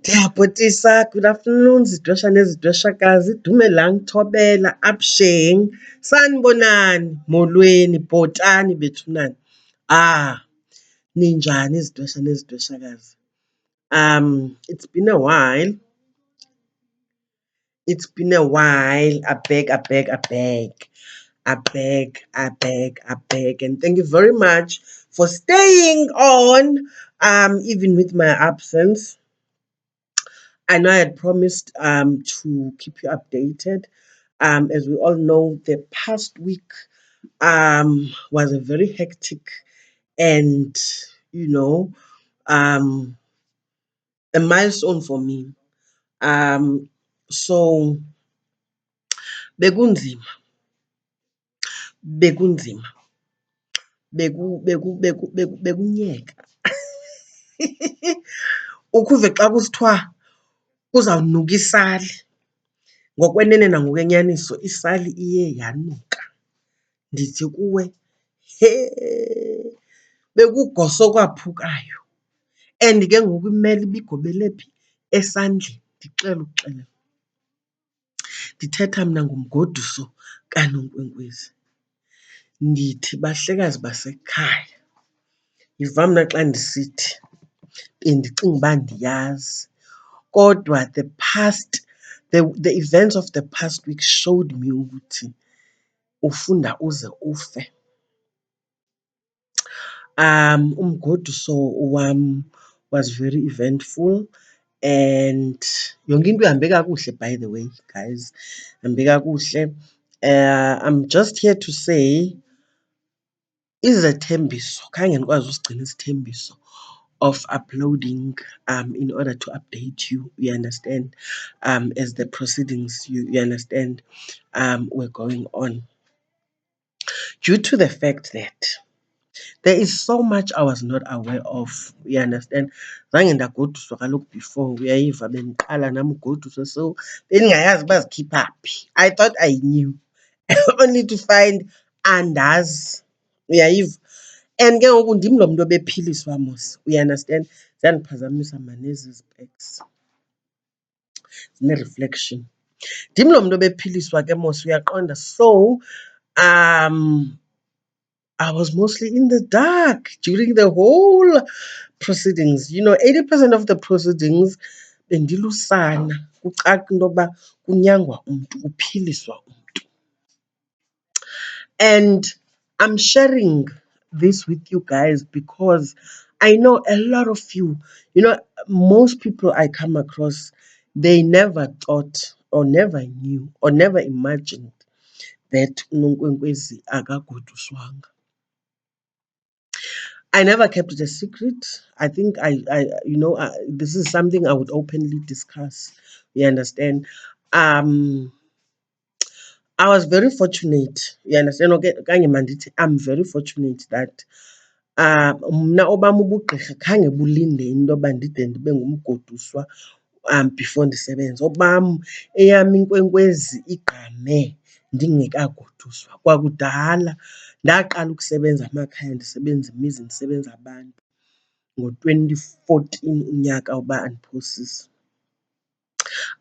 Ndiyabhotisa, good afternoon, zidwesha nezidweshakazi, dumelang, thobela, absheng, sanibonani, molweni, bhotani, bethunani. Ninjani izidwesha nezidweshakazi? It's been a while. It's been a while. I beg. And thank you very much for staying on, even with my absence. I know I had promised to keep you updated. As we all know, the past week was a very hectic and, you know, um, a milestone for me. So bekunzima, bekunzima, bekunyeka. Ukhuve xa kusithiwa kuzawunuka isali. Ngokwenene nangokwenyaniso isali iye yanuka. Ndithi kuwe, bekugoso kwaphukayo. And ke ngoku imele ibigobele phi? Esandleni. Ndixele ukuxelela. Ndithetha mna ngumgoduso kaNonkwenkwezi. Ndithi bahlekazi basekhaya. Yiva mna xa ndisithi bendicinga uba ndiyazi. Kodwa the events of the past week showed me ukuthi ufunda uze ufe. Umgoduso wam was very eventful and yonke into ihambe kakuhle, by the way, guys. Ihambe kakuhle. I'm just here to say izethembiso khange ndikwazi usigcina isithembiso of uploading in order to update you, you understand, as the proceedings, you understand, were going on. Due to the fact that there is so much I was not aware of, you understand. Zange ndagoduswa kaloku before, uyayiva bendiqala nam ugoduswa, so bendingayazi uba zikhipha phi. I thought I knew, only to find andazi, uyayiva. And ke ngoku ndim lo mntu obephiliswa mos, you understand. Zandiphazamisa manezi specs, zine-reflection. Ndim lo mntu obephiliswa ke mos, uyaqonda. So, I was mostly in the dark during the whole proceedings. 80% of the proceedings, bendilusana. Kucaca into yokuba kunyangwa umntu, kuphiliswa umntu. And I'm sharing this with you guys because I know a lot of you, most people I come across, they never thought or never knew or never imagined that Nonkwenkwezi akagoduswanga. I never kept it a secret. I think this is something I would openly discuss. You understand? I was very fortunate. You understand? Okay, I'm very fortunate that mna obam ubugqirha khange bulinde into yoba ndide ndibe ngumgoduswa before ndisebenze. Obam eyam inkwenkwezi igqame ndingekagoduswa. Kwakudala ndaqala ukusebenza amakhaya, ndisebenza imizi, ndisebenza abantu ngo-2014 unyaka uba andiphosisa.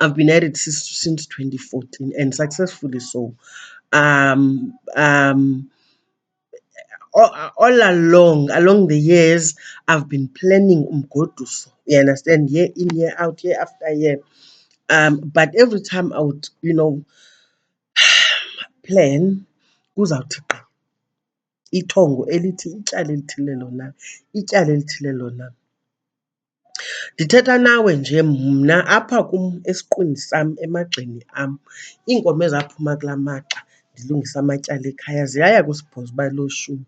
I've been at it since 2014 and successfully so. All along the years, I've been planning umgoduso. You understand? Year in, year out, year after year. But every time I would, plan, kuzawuthi gqi ithongo elithi ityala elithile lona, ityala elithile lona. Ndithetha nawe nje mna apha kum esiqwini sam, emagxeni am, iinkomo ezaphuma kulaa maxa ndilungisa amatyala ekhaya ziyaya kwisibhozo uba loshumi.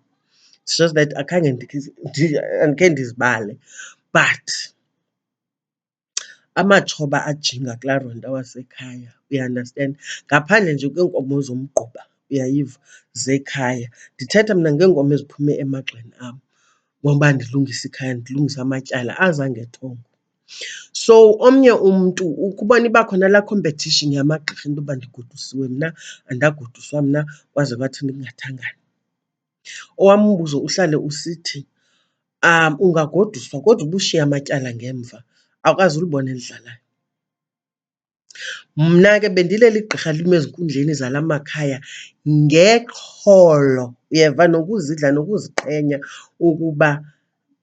It's just that andikhe ndizibale. But amatshoba ajinga kulaa ronta wasekhaya, you understand. Ngaphandle nje kweenkomo zomgquba, uyayiva, zekhaya. Ndithetha mna ngeenkomo eziphume emagxeni am ngoba ndilungisa ikhaya, ndilungisa amatyala azangethongo. So omnye umntu ukubona iba khona laa competition yamagqirha into yoba ndigodusiwe, mna andagoduswa, mna kwaze kwathi ndingathangani. Owam umbuzo uhlale usithi, ungagoduswa kodwa ubushiye amatyala ngemva. awukwazi ulibona elidlalayo. Mna ke bendileli gqirha lime ezinkundleni zala makhaya ngexholo, uyeva, nokuzidla nokuziqhenya ukuba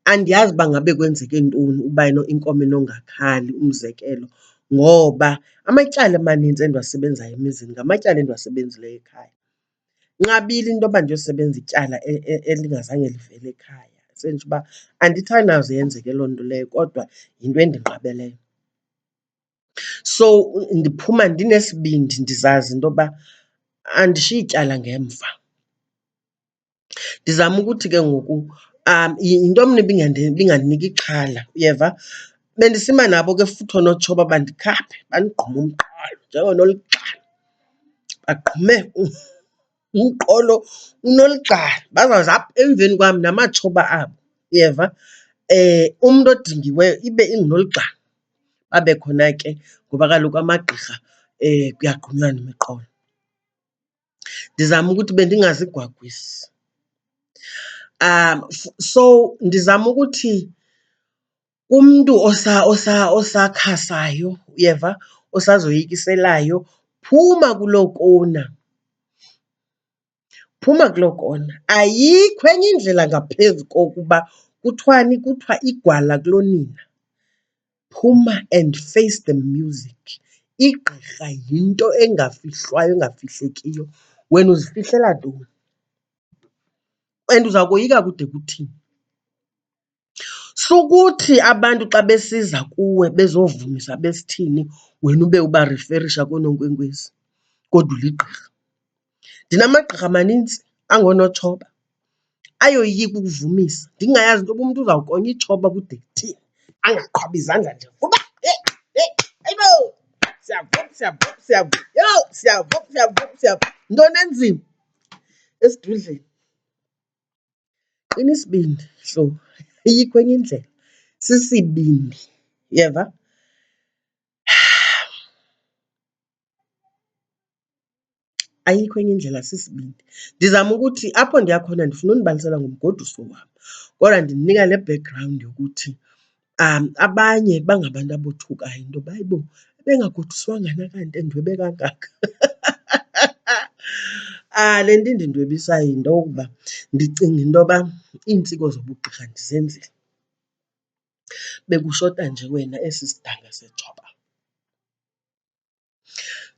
andiyazi uba ngabe kwenzeke ntoni uba inkomo inongakhali, umzekelo, ngoba amatyala amanintsi endiwasebenzayo emizini ngamatyala endiwasebenzileyo ekhaya. Nqabile into yoba ndiyosebenza ityala elingazange livele ekhaya. Sentsho uba andithanaze yenzeke loo nto leyo, kodwa yinto endinqabeleyo. So ndiphuma ndinesibindi, ndizazi into yoba andishiyi tyala ngemva. Ndizama ukuthi ke ngoku yinto mna ibingandinika ixhala, uyeva. Bendisima nabo ke futhi oonotshoba bandikhaphe bandigqume umqolo njengoNoligxala. Bagqume umqolo uNoligxala, bazawuze apha emveni kwam namatshoba abo, uyeva. Umntu odingiweyo ibe inguNoligxala. Babe khona ke ngoba kaloku amagqirha kuyagqunywa imiqolo. Ndizama ukuthi bendingazigwagwisi. So ndizama ukuthi umntu osakhasayo, uyeva, osazoyikiselayo, phuma kuloo kona. Phuma kuloo kona. Ayikho enye indlela ngaphezu kokuba kuthiwani, kuthiwa igwala kulonina. Phuma and face the music. Igqirha yinto engafihlwayo, engafihlekiyo. Wena uzifihlela ntoni? And uza koyika kude kuthini? Sukuthi abantu xa besiza kuwe bezovumisa besithini, wena ube ubariferisha kooNonkwenkwezi kodwa uligqirha. Ndinamagqirha amanintsi angoonotshoba ayoyika ukuvumisa. Ndingayazi into yoba umntu uzawukonya itshoba kude kuthini, angaqhwabi izandla nje vuba. Hayibo! Siyavuma, siyavuma, siyavuma. Yho! Siyavuma, siyavuma, siyavuma. Ntoni enzima esidudleni? Qina isibindi, hlobo. Ayikho enye indlela. Sisibindi, uyeva? Ayikho enye indlela, sisibindi. Ndizama ukuthi apho ndiya khona ndifuna unibalisela ngomgoduso wam, kodwa ndinika le background yokuthi abanye bangabantu abothukayo into yoba hayibo, ebengagoduswanga nakanti endwebe kangaka. Le nto indindwebisayo yinto yokuba ndicinga into yoba iintsiko zobugqirha ndizenzile. Bekushota nje wena esi sidanga setshoba.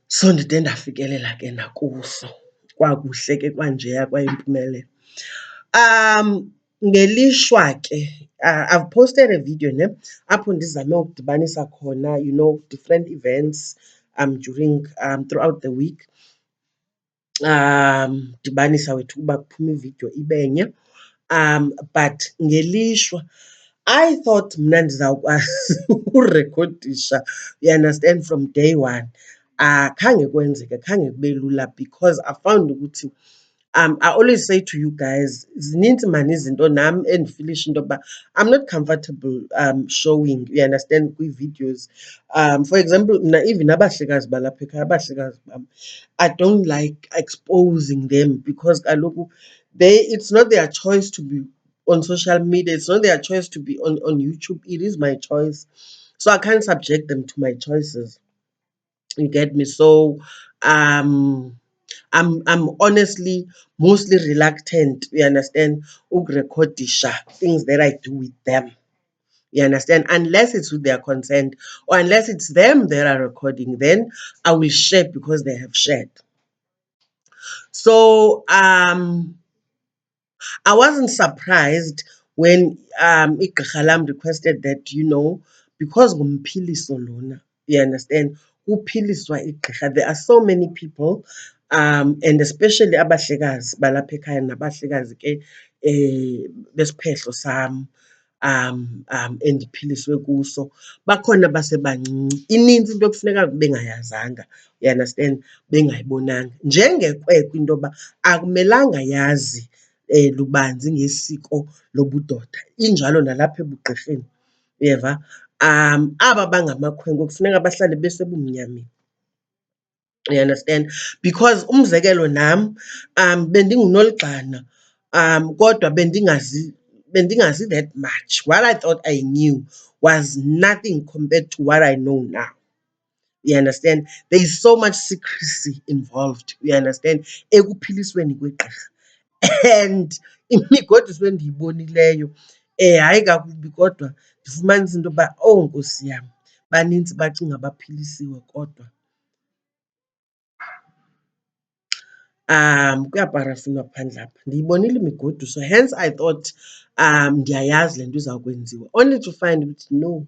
So ndide ndafikelela ke nakuso. Kwakuhle ke kwanjeya kwayimpumelelo. Ngelishwa ke, I've posted a video apho ndizame ukudibanisa khona, you know, different events during throughout the week. Dibanisa wethu uba kuphume ividiyo ibenye. But ngelishwa I thought mna ndizawukwazi urekhodisha, you understand, from day one. Khange kwenzeke, khange kube lula because I found ukuthi I always say to you guys, zinintsi man izinto nam endifilisha into yoba I'm not comfortable showing, you understand, kwi-videos. For example, mna even abahlekazi balapha ekhaya, abahlekazi bam, I don't like exposing them because kaloku it's not their choice to be on social media. It's not their choice to be on YouTube. It is my choice. So I can't subject them to my choices. You get me? So I'm honestly mostly reluctant, you understand, ukurekhodisha things that I do with them. You understand? Unless it's with their consent or unless it's them that are recording, then I will share because they have shared. So I wasn't surprised when igqirha lam requested that, you know, because ngumphiliso lona, you understand, uphiliswa igqirha. There are so many people, and especially abahlekazi balapha ekhaya nabahlekazi ke besiphehlo sam, endiphiliswe kuso, bakhona basebancinci. Inintsi into ekufuneka bengayazanga, you understand, bengayibonanga. Njengekwekwe into yoba akumelanga yazi lubanzi ngesiko lobudoda, injalo nalapha ebugqirheni, uyeva. Aba bangamakhwenkwe kufuneka bahlale besebumnyameni, you understand, because umzekelo nam bendinguNoligxana, kodwa bendingazi that much. What I thought I knew was nothing compared to what I know now. You understand? There is so much secrecy involved. You understand? Ekuphilisweni kwegqirha. And imigoduso endiyibonileyo hayi kakubi kodwa ndifumanisa into yoba oh Nkosi yam, banintsi bacinga baphilisiwe kodwa kuyaparafinwa phandle apha. Ndiyibonile imigoduso, hence I thought ndiyayazi le nto izawukwenziwa, only to find ukuthi no,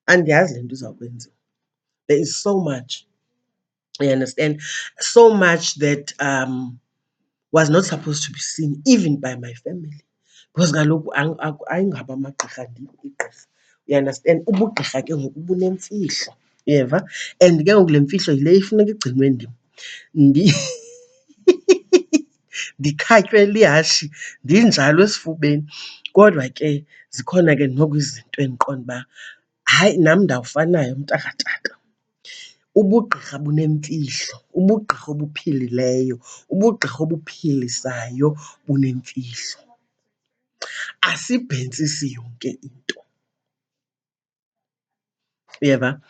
andiyazi le nto izawukwenziwa. There is so much, you understand, so much that was not supposed to be seen even by my family, because kaloku ayingabo amagqirha, ndim igqirha. You understand? Ubugqirha ke ngoku bunemfihlo, uyeva? And ke ngoku le mfihlo yile ifuneka igcinwe ndim. Ndikhatywe lihashi ndinjalo esifubeni. Kodwa ke zikhona ke noku izinto endiqonda uba hayi nam ndawufanayo mntakatata. Ubugqirha bunemfihlo, ubugqirha obuphilileyo, ubugqirha obuphilisayo bunemfihlo. Asibhentsisi yonke into, uyeva?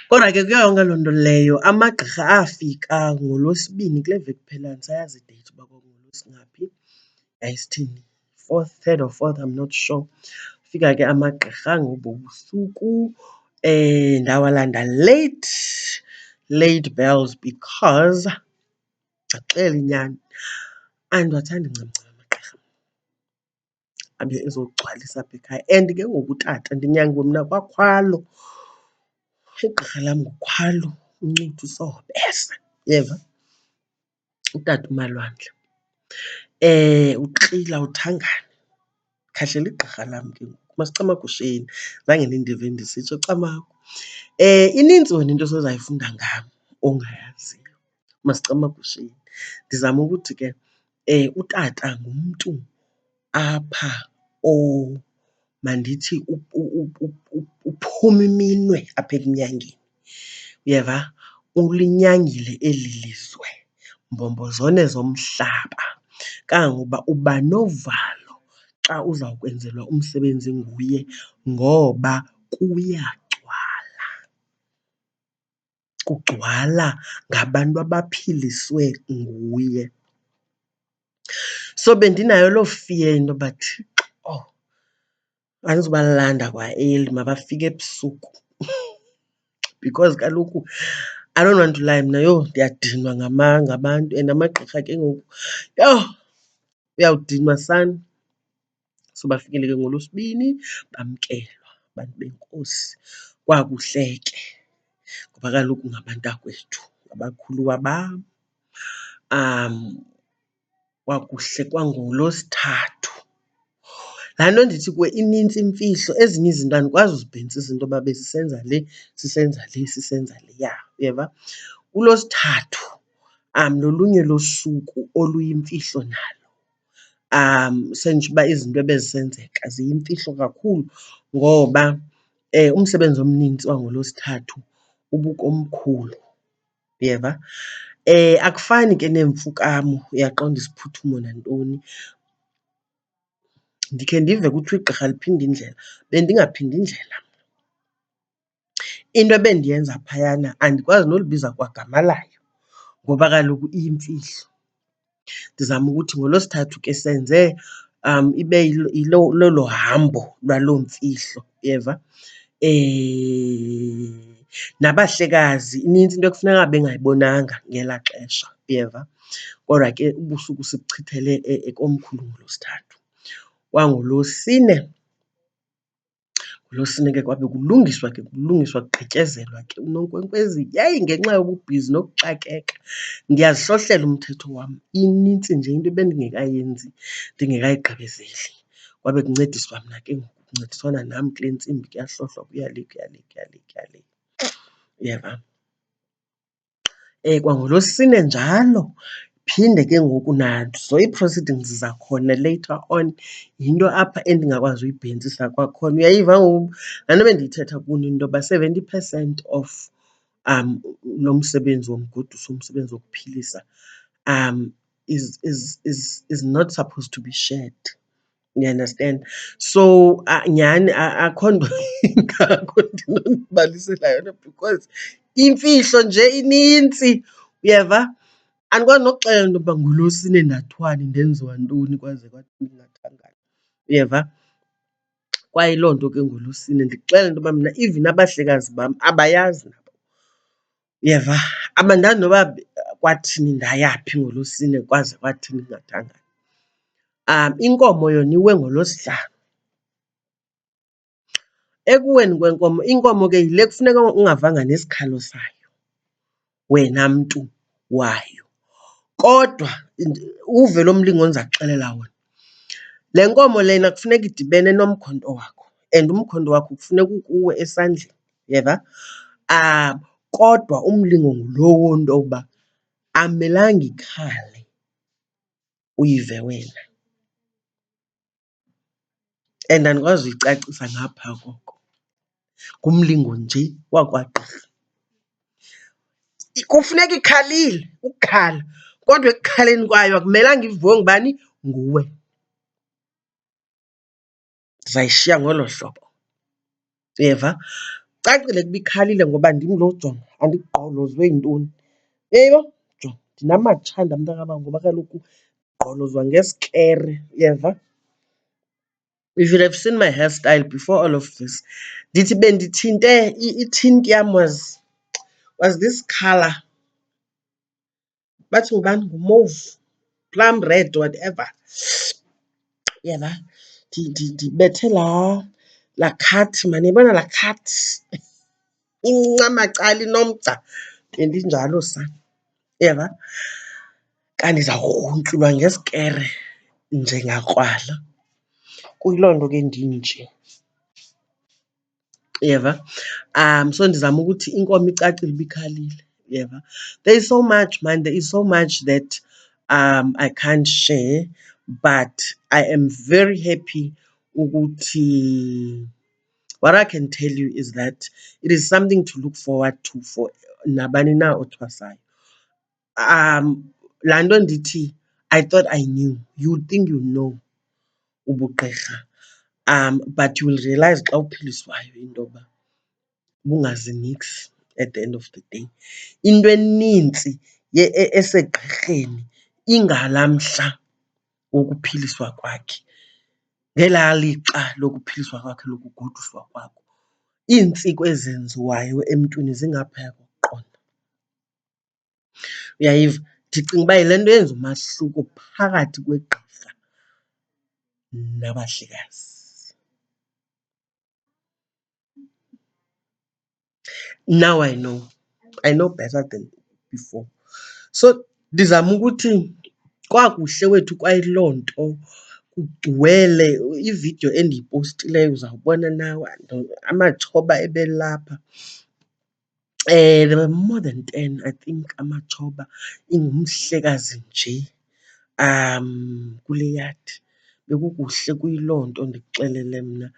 Kodwa ke kuyo yonke loo nto leyo amagqirha afika ngoLwesibini kule veki iphelayo, ndisayazi ideyithi uba kwakungoLwesingaphi, yayisithini, 4th, 3rd or 4th, I'm not sure. Fika ke amagqirha ngobo busuku, ndawalanda late bells because ndixelela inyani andiwathandi ncam ncam amagqirha abe ezogcwalisa apha ekhaya. And ke ngoku utata ndinyangiwe mna kwakhwalo, igqirha lam nguKhwalo, uncuthu uSobesa, uyeva? Utata uMalwandle. Uxila uthangane, khahlela igqirha lam ke ngoku, MasiCamagusheni, zange nindive ndisitsho Camagu. Inintsi wena into osozayifunda ngam ongayaziyo, MasiCamagusheni. Ndizama ukuthi ke utata ngumntu apha mandithi uphuma iminwe apha ekunyangeni, uyeva? Ulinyangile eli lizwe, mbombozone zomhlaba, kangangoba uba novalo xa uzawukwenzelwa umsebenzi nguye ngoba kuyagcwala. Kugcwala ngabantu abaphiliswe nguye. So bendinayo loo fear into yoba Thixo, andizubalanda kwa early, mabafike ebusuku. Because kaloku I don't want to lie mna, yho, ndiyadinwa ngabantu and amagqirha ke ngoku, yho, uyawudinwa sana. So bafikile ke ngoLwesibini, bamkelwa abantu benkosi. Kwakuhle ke ngoba kaloku ngabantakwethu, ngabakhuluwa bam. Kwakuhle kwangoLwesithathu. Laa nto ndithi kuwe inintsi imfihlo, ezinye izinto andikwazi uzibhentsisa into yoba besisenza le, sisenza le, sisenza leya, uyeva? uLwesithathu lolunye losuku oluyimfihlo nalo. Sentsho uba izinto ebezisenzeka ziyimfihlo kakhulu ngoba umsebenzi omnintsi wangoLwesithathu ubukomkhulu, uyeva? Akufani ke neemfukamo, uyaqonda, isiphuthumo nantoni. Ndikhe ndive kuthiwa igqirha liphinde indlela, bendingaphindi indlela. Into ebendiyenza phayana andikwazi nolibiza kwagama layo ngoba kaloku iyimfihlo. Ndizama ukuthi ngoLwesithathu ke senze ibe lolo hambo lwaloo mfihlo, uyeva? Nabahlekazi inintsi into ekufuneka bengayibonanga ngelaa xesha, uyeva? Kodwa ke ubusuku sibuchithele ekomkhulu ngoLwesithathu. KwangoLwesine, ngoLwesine ke kwabe kulungiswa kugqityezelwa ke uNonkwenkwezi. Yeyi, ngenxa yobubhizi nokuxakeka ndiyazihlohlela umthetho wam. Inintsi nje into ebendingekayenzi, ndingekayigqibezeli. Kwabe kuncediswa mna ke ngoku, kuncediswana nam kule ntsimbi, kuyahlohlwa kuya le, kuya le, kuya le, kuya le, uyeva? KwangoLwesine njalo phinde ke ngoku nazo ii-proceedings zakhona later on. Yinto apha endingakwazi uyibhentsisa kwakhona. Uyayiva ngoku laa nto bendiyithetha kuni into yoba 70% of lo msebenzi womgoduso, umsebenzi wokuphilisa is not supposed to be shared. You understand? So nyhani akho nto ingako ndinonibalisela yona because imfihlo nje inintsi, uyeva? Andikwazi nokuxelela into yoba nguLosine ndathwani ndenziwa ntoni kwaze kwathi ndingathangani, uyeva? Kwaye loo nto ke nguLosine ndikuxelela into yoba mna even abahlekazi bam abayazi nabo, uyeva? Abandazi noba kwathini ndayaphi ngoLosine kwaze kwathini ndingathangani. Inkomo yona iwe ngoLwesihlanu. Ekuweni kwenkomo, inkomo ke yile kufuneka ungavanga nesikhalo sayo wena mntu wayo. Kodwa uve lo mlingo ndizakuxelela wona. Le nkomo lena kufuneka idibene nomkhonto wakho and umkhonto wakho kufuneka ukuwe esandleni, uyeva? Kodwa umlingo ngulowo nto yokuba amelanga ikhale uyive wena. And andikwazi uyicacisa ngapha koko. Ngumlingo nje wakwagqirha. Kufuneka ikhalile, ukukhala, kodwa ekukhaleni kwayo akumelanga iviwe ngubani? Nguwe. Ndizayishiya ngolo hlobo, uyeva? Cacile ukuba ikhalile ngoba ndim lo jonga, andigqolozwe yintoni. Eyibo, jonga ndinamathanda mntakababa ngoba kaloku ndigqolozwa ngesikere, uyeva? You should have seen my hairstyle before all of this. Ndithi bendithinte i-tint yam was this color. Bathi ngubani? Ngumauve, plum red, whatever. Uyeva? Ndibethe laa khathi maan, uyayibona laa khathi incinci amacala inomgca, bendinjalo sana, uyeva? Kanti ndizawugruntyulwa ngesikere njengakrwala. Kuyiloo nto ke ndinje, uyeva? So ndizama ukuthi inkomo icacile uba ikhalile, uyeva? There is so much, man, there is so much that I can't share, but I am very happy ukuthi what I can tell you is that it is something to look forward to for nabani na othwasayo. Laa nto ndithi I thought I knew, you would think you know ubugqirha, but you will realize xa uphiliswayo into yoba bungazi nix at the end of the day. Into enintsi esegqirheni ingalaa mhla wokuphiliswa kwakhe, ngelaa lixa lokuphiliswa kwakhe, lokugoduswa kwakho. Iintsiko ezenziwayo emntwini zingaphaya kokuqonda, uyayiva? Ndicinga uba yile nto yenza umahluko phakathi kwegqirha nabahlekazi. Now I know better than before. So ndizama ukuthi kwakuhle wethu kwayiloo nto kugcwele. Ividiyo endiyipostileyo uzawubona nawe amatshoba ebelapha. There were more than 10, I think, amatshoba. Ingumhlekazi nje kule yadi. Bekukuhle kuyiloo nto ndikuxelele mna.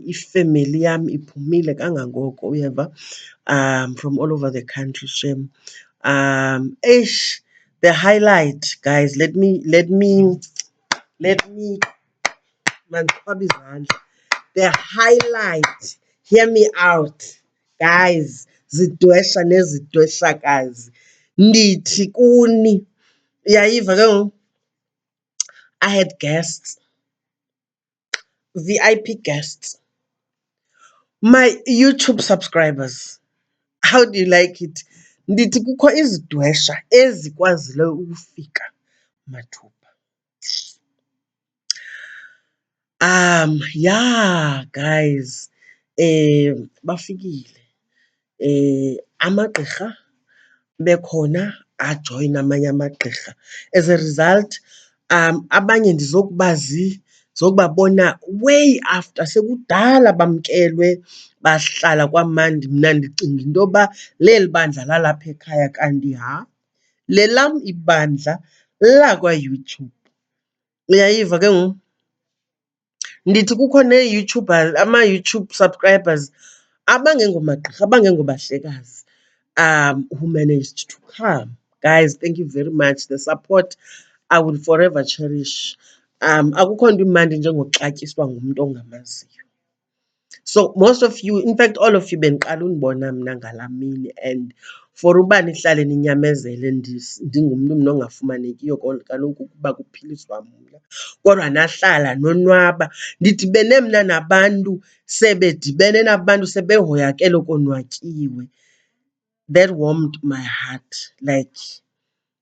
Ifemeli yam iphumile kangangoko, uyeva? From all over the country, shem. The highlight, guys, let me mandiqhwabe izandla. The highlight, hear me out, guys, zidwesha nezidweshakazi. Ndithi kuni, uyayiva ke ngoku? I had guests, VIP guests, my YouTube subscribers. How do you like it? Ndithi kukho izidwesha ezikwazileyo ukufika mathuba. Yeah, guys, bafikile. Amagqirha bekhona ajoyina amanye amagqirha. As a result, abanye zokubabona way after sekudala bamkelwe bahlala kwamandi. Mna ndicinga into yoba leli bandla lalapha ekhaya, kanti lelam ibandla lakwaYouTube. Uyayiva ke ngoku? Ndithi kukho nee-YouTubers, ama-YouTube subscribers abangengomagqirha, abangengobahlekazi, who managed to come. Guys, thank you very much. The support I will forever cherish. Akukho nto imandi njengoxatyiswa ngumntu ongamaziyo. So most of you, in fact all of you, beniqala undibona mna ngalaa mini, and for uba nihlale ninyamezele ndingumntu mna ongafumanekiyo kaloku ukuba kuphiliswa mna, kodwa nahlala nonwaba. Ndidibene mna nabantu sebedibene nabantu sebehoyakele konwatyiwe. That warmed my heart, like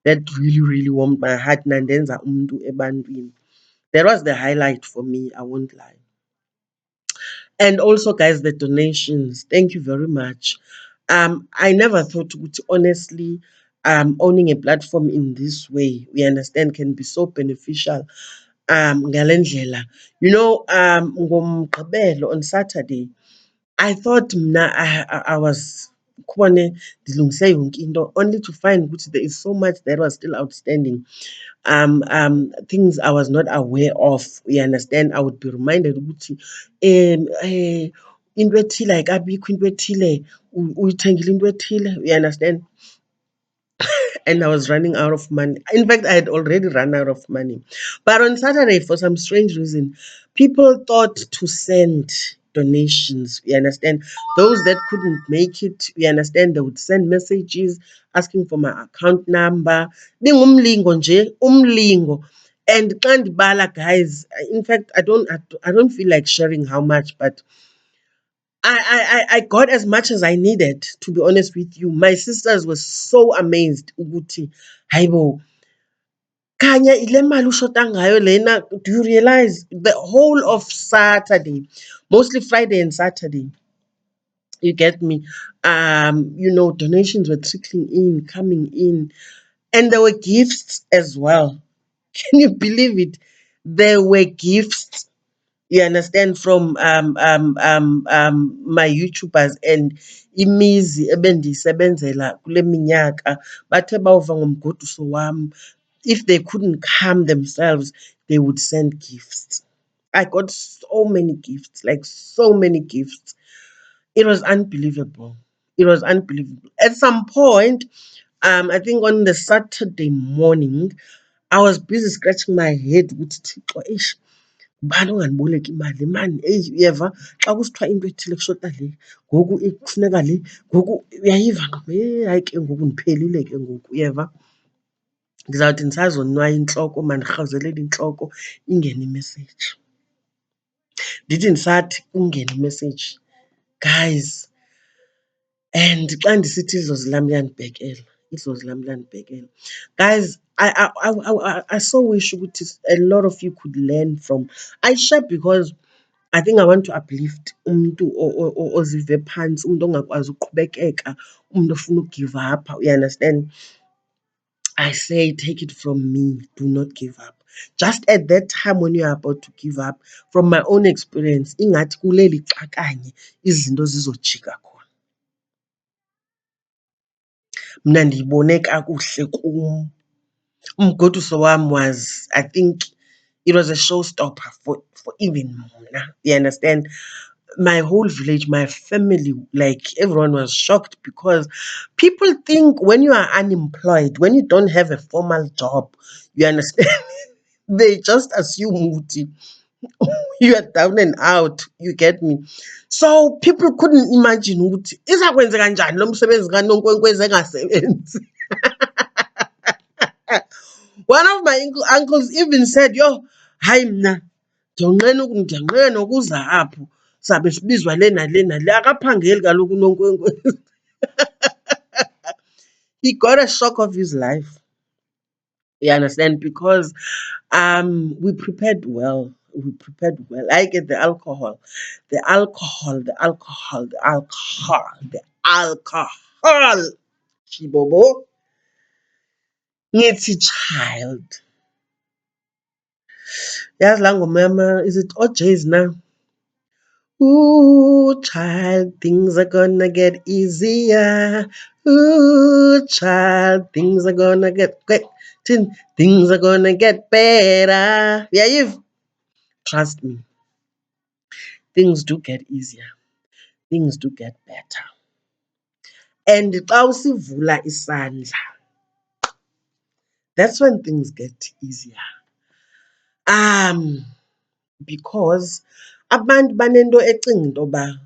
that really, really warmed my heart. Nandenza umntu ebantwini. That was the highlight for me, I won't lie. And also, guys, the donations. Thank you very much. I never thought, honestly, owning a platform in this way, we understand, can be so beneficial. Ngale ndlela. You know, ngoMgqibelo on Saturday, I thought mna I was khone ndilungise yonke into, only to find ukuthi there is so much that was still outstanding. Things I was not aware of. You understand? I would be reminded ukuthi into ethile ayikabikho, into ethile uyithengile into ethile. You understand? And I was running out of money. In fact, I had already run out of money. But on Saturday, for some strange reason, people thought to send donations. You understand? Those that couldn't make it, you understand, they would send messages asking for my account number. Umlingo nje, umlingo. And xa ndibala, guys, in fact, I don't feel like sharing how much, but I got as much as I needed, to be honest with you. My sisters were so amazed. Ukuthi, hayibo, Khanya, ile mali ushota ngayo lena. Do you realize the whole of Saturday, mostly Friday and Saturday, you get me? Donations were trickling in, coming in, and there were gifts as well. Can you believe it? There were gifts. You understand, from my YouTubers and imizi ebendiyisebenzela kule minyaka, bathe bawuva ngomgoduso wam. If they couldn't come themselves, they would send gifts. I got so many gifts, like so many gifts. It was unbelievable. It was unbelievable. At some point, I think on the Saturday morning, I was busy scratching my head with Thixo, eish, ngubani ongandiboleka imali mani? Eyi, uyeva xa kusithiwa into ethile kushota le, ngoku kufuneka le, ngoku uyayiva hayi ke ngoku ndiphelile ke ngoku, uyeva. Ndizawuthi ndisazonwaya intloko, mandirhawuzelele intloko, ingene imeseyiji. Ndithi ndisathi kungena imeseyiji, guys, and xa ndisithi idlozi lam liyandibhekela, idlozi lam liyandibhekela. Guys, I so wish ukuthi a lot of you could learn from. I share because I think I want to uplift umuntu ozive phantsi, umuntu ongakwazi uqhubekeka, umuntu ofuna ugive up. You understand? I say, take it from me, do not give up. Just at that time when you are about to give up, from my own experience, ingathi kuleli xakanye izinto zizojika khona. Mna ndiyibone kakuhle kum. Umgoduso wam was, I think, it was a showstopper for even mna. You understand? My whole village, my family, like everyone was shocked because people think when you are unemployed, when you don't have a formal job, you understand, they just assume ukuthi you are down and out. You get me? So people couldn't imagine ukuthi izakwenzeka kanjani lo msebenzi kaNonkwenkwezi engasebenzi. One of my uncles even said, yo, hayi mna, ndiyonqena nokuza apho. Sabe sibizwa le nale nale, akaphangeli kaloku uNonkwenkwezi. He got a shock of his life. You understand? Because we prepared well. We prepared well. I get the alcohol. The alcohol, the alcohol, the alcohol, the alcohol. Shibobo. Ngithi child. Yazi la ngoma, is it OJ's now? Ooh, child, things are gonna get easier. Ooh, child, things are gonna get great. Things are gonna get better. Yeah, you've trust me. Things do get easier. Things do get better. And xa usivula isandla, that's when things get easier. Because abantu banento ecinga into yoba,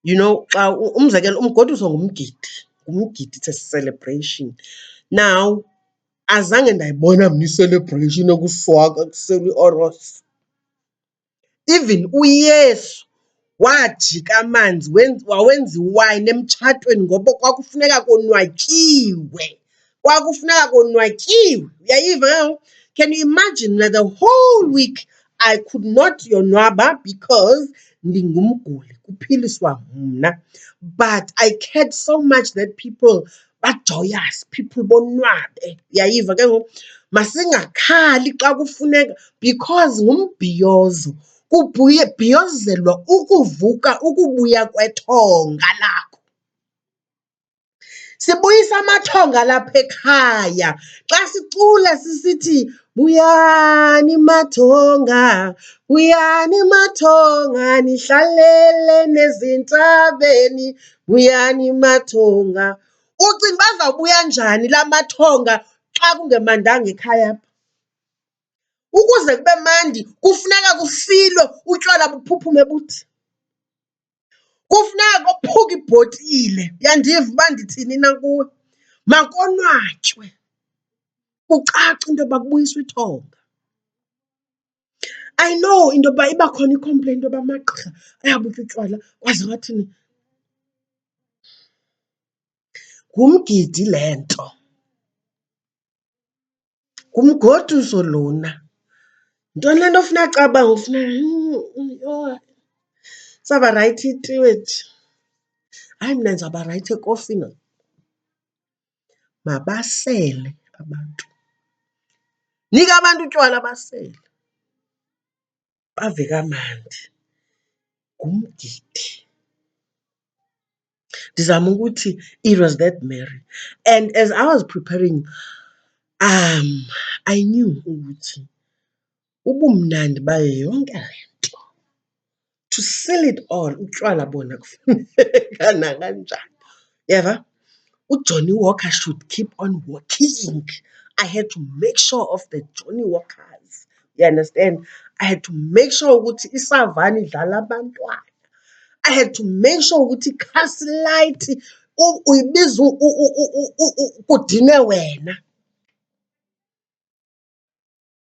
you know, xa umzekelo umgoduso ngumgidi, it's a celebration. Now azange ndayibona mna i-celebration ekuswaka kuselwa ioros. Even uYesu wajika amanzi wawenza iwayini emtshatweni ngoba kwakufuneka konwatyiwe. Kwakufuneka konwatyiwe. Uyayiva? Can you imagine that the whole week I could not yonwaba because ndingumguli, kuphiliswa mna. But I cared so much that people bajoyous, people bonwabe. Uyayiva ke ngoku? Masingakhali xa kufuneka because ngumbhiyozo. Bhiyozelwa ukuvuka, ukubuya kwethonga lakho. Sibuyisa amathonga lapha ekhaya. Xa sicula sisithi, buyani mathonga, buyani mathonga, nihlalele nezintabeni, buyani mathonga. Ucinga bazawubuya njani la mathonga xa kungemandanga ekhaya apha? Ukuze kube mandi kufuneka kusilwe, utywala buphuphume buthi. Kufuneka kophuke ibhotile. Uyandiva uba ndithini na kuwe? Makonwatywe. Kucace into yoba kubuyiswa ithonga. I know into yoba iba khona icomplaint into yoba amagqirha ayabutya utywala kwaze wathini. Ngumgidi le nto. Ngumgoduso lona. Yintoni le nto ofuna cabanga ufuna yho. Saba rayithi iti wethu. Hayi mna ndizawuba rayithi ekofini. Mabasele abantu. Nika abantu utywala basele. Bave kamandi. Ngumgidi. Ndizama ukuthi it was that merry. And as I was preparing, I knew ukuthi ubumnandi bayo yonke le nto. To seal it all, utywala bona kufuneka nakanjani. Uyeva? uJohnny Walker should keep on walking. I had to make sure of the Johnny Walkers. You understand? I had to make sure ukuthi isavani idlala abantwana. I had to make sure ukuthi ikhasilight uyibiza kudine wena.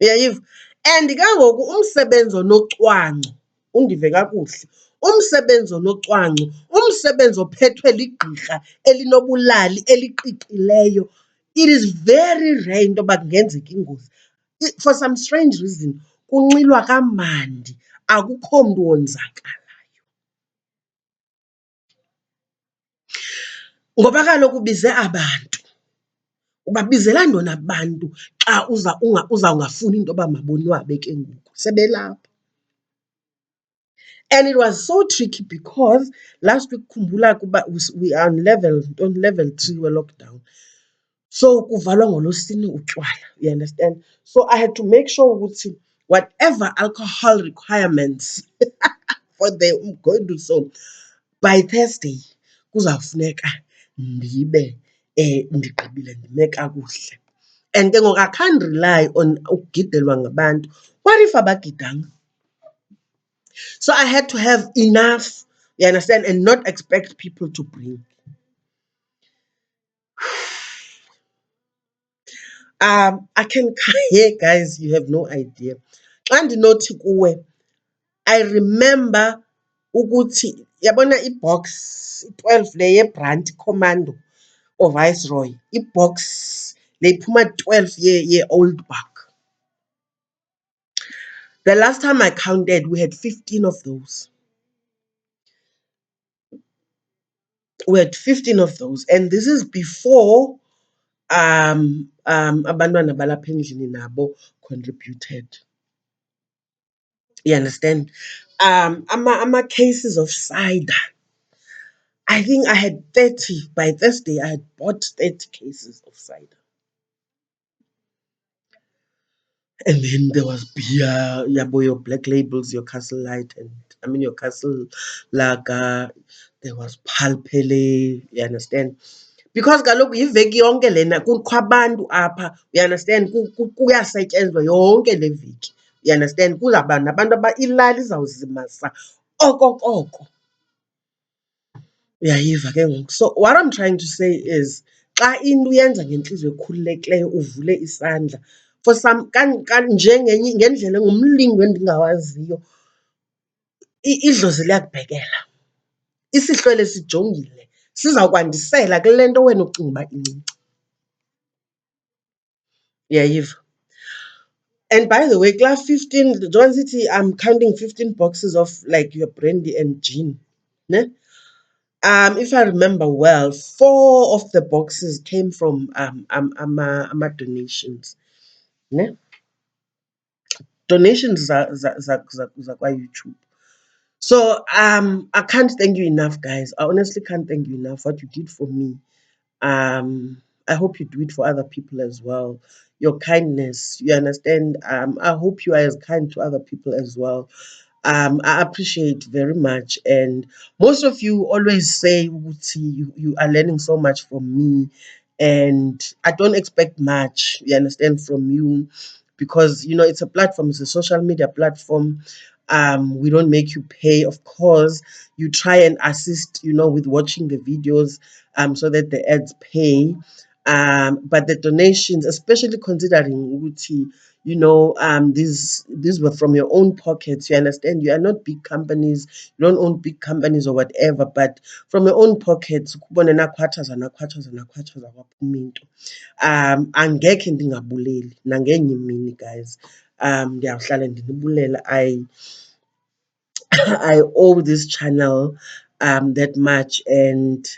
Uyayiva? And ke ngoku umsebenzi onocwangco, undive kakuhle, umsebenzi onocwangco, umsebenzi ophethwe ligqirha elinobulali eliqiqileyo, it is very rare into yoba kungenzeka ingozi. For some strange reason kunxilwa kamandi, akukho mntu wonzakalayo. Ngoba kaloku ubize abantu. Ubabizela ntoni abantu xa uzawungafuni into yoba mabonwabe ke ngoku? Sebelapha. And it was so tricky because last week khumbula kuba we are on level 3 we-lockdown. So kuvalwa ngolosini utywala, you understand? So I had to make sure ukuthi whatever alcohol requirements for the umgoduso by Thursday kuzawufuneka ndibe ndigqibile ndime kakuhle. And ke ngoku I can't rely on ukugidelwa ngabantu. What if abagidanga? So I had to have enough, you understand, and not expect people to bring. I can here, guys, you have no idea. Xa ndinothi kuwe, I remember ukuthi yabona ibox 12 le yeBrant Commando or Viceroy, ibox le iphuma 12 ye-old buck. The last time I counted, we had 15 of those. We had 15 of those, and this is before abantwana balapha endlini nabo contributed. You understand? Cases of cider. I think I had 30. By Thursday, I had bought 30 cases of cider. And then there was beer, your Black Labels, your Castle Light, your Castle Lager. There was Palpele, you understand? because kaloku yiveki yonke lena kukho abantu apha, you understand, kuyasetyenzwa yonke le veki, you understand, kuzawuba nabantu ilali izawuzimasa okokoko. Uyayiva ke ngoku. So what I'm trying to say is xa into uyenza ngentliziyo ekhululekileyo uvule isandla for some ngendlela engumlingo endingawaziyo, idlozi liyakubhekela. Isihlwele sijongile sizawukwandisela kule nto wena ucinga uba incinci. Uyayiva? And by the way, kulaa 15, njengoba sithi I'm counting 15 boxes of like your brandy and gin, ne? If I remember well, 4 of the boxes came from donations, ne? Donations zakwa-YouTube. So I can't thank you enough, guys. I honestly can't thank you enough what you did for me. I hope you do it for other people as well. Your kindness, you understand. I hope you are as kind to other people as well. I appreciate very much. And most of you always say, Uti, you are learning so much from me. And I don't expect much, you understand, from you. Because, you know, it's a platform, it's a social media platform. We don't make you pay. Of course, you try and assist, you know, with watching the videos so that the ads pay. But the donations, especially considering Uti, you know, these were from your own pockets. You understand? You are not big companies. You don't own big companies or whatever. But from your own pockets, angekhe ndingabuleli nangenye imini, guys. Ndiyawuhlala ndinibulela. I owe this channel that much, and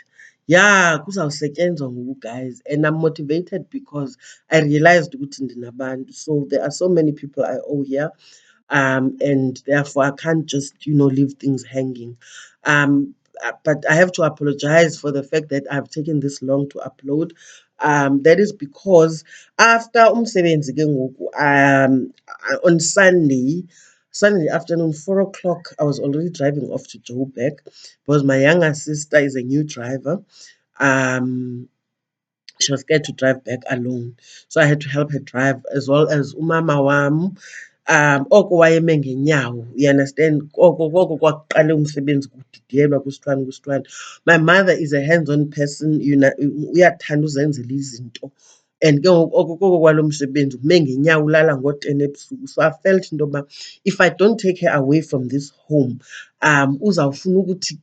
yeah, kuzawusetyenzwa ngoku, guys. And I'm motivated because I realized ukuthi ndinabantu. So there are so many people I owe here. And therefore I can't just, you know, leave things hanging. But I have to apologize for the fact that I've taken this long to upload. That is because after umsebenzi ke ngoku, on Sunday afternoon, 4 o'clock, I was already driving off to Joburg because my younger sister is a new driver. She was scared to drive back alone. So I had to help her drive, as well as umama wam. Oko wayeme ngenyawo, you understand? Oko kwakuqala umsebenzi kudidiyelwa kusithwana. My mother is a hands-on person, uyathanda uzenzela izinto. And ke ngoku oko kwalo msebenzi ume ngenyawo ulala ngo-10 ebusuku. So I felt into yoba if I don't take her away from this home, uzawufuna ukuthi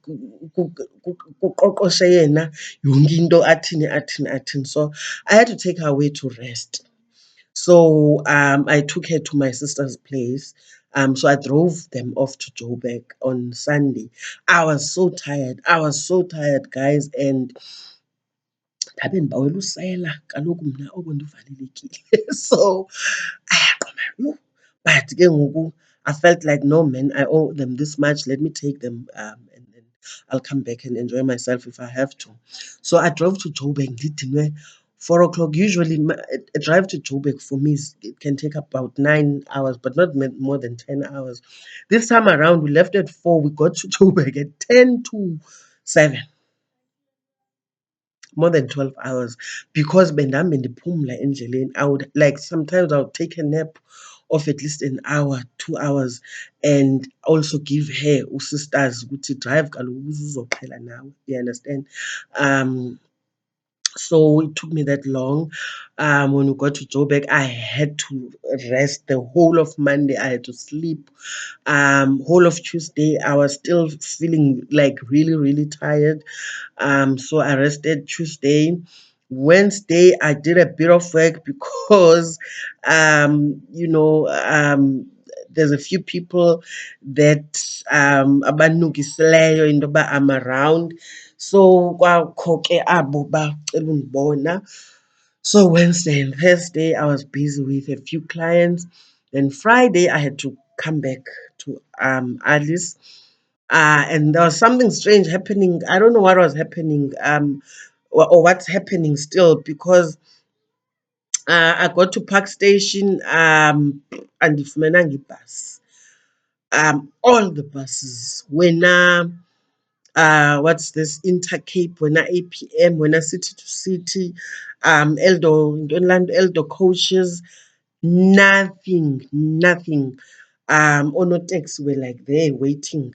kuqoqoshe yena yonke into athini. So I had to take her away to rest. So I took her to my sister's place. So I drove them off to Joburg on Sunday. I was so tired, guys. And ndabe ndibawela usela kaloku mna oko ndivalelekile. So but ke ngoku I felt like, no man, I owe them this much. Let me take them and then I'll come back and enjoy myself if I have to. So I drove to Joburg. 4 o'clock. Usually a drive to Joburg for me it can take about 9 hours, but not more than 10 hours. This time around we left at 4. We got to Joburg at 10 to 7. More than 12 hours, because bendihambe ndiphumla endleleni. I would, like, sometimes I would take a nap of at least an hour, 2 hours, and also give her usisters ukuthi drive kaloku uzuzoqhela nawe, you understand. So it took me that long. When we got to Joburg, I had to rest the whole of Monday. I had to sleep. Whole of Tuesday, I was still feeling like really, really tired. So I rested Tuesday. Wednesday, I did a bit of work because, there's a few people that abanukisileyo into yoba I'm around. So kwakho ke abo bacela undibona. So Wednesday and Thursday, I was busy with a few clients. Then Friday, I had to come back to Alice. And there was something strange happening. I don't know what was happening, or what's happening still, because I got to Park Station, and ndifumenanga ibhasi. All the buses were now what's this, Intercape, when APM, when city to city, Eldo coaches, nothing. Onotex were like there waiting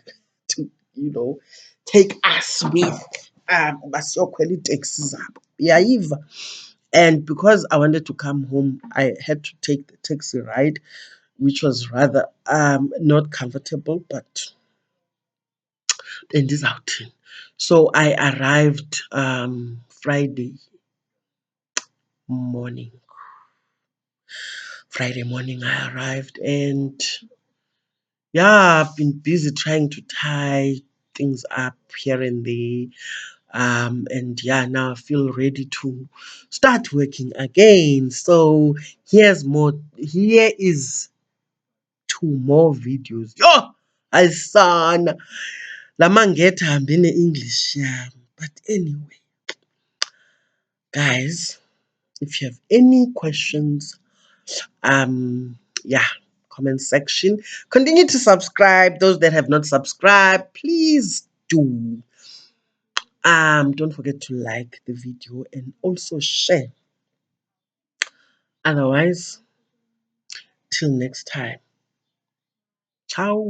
to, take us with basiyokhwela taxis up. Yeah, and because I wanted to come home, I had to take the taxi ride, which was rather not comfortable, but and this outing. So I arrived Friday morning. Friday morning I arrived, and yeah, I've been busy trying to tie things up here and there. And yeah, now I feel ready to start working again. So here is two more videos. Yo, I son. Lamangeta hambe English. Yeah. But anyway, guys, if you have any questions, yeah, comment section. Continue to subscribe. Those that have not subscribed, please do. Don't forget to like the video and also share. Otherwise, till next time. Ciao.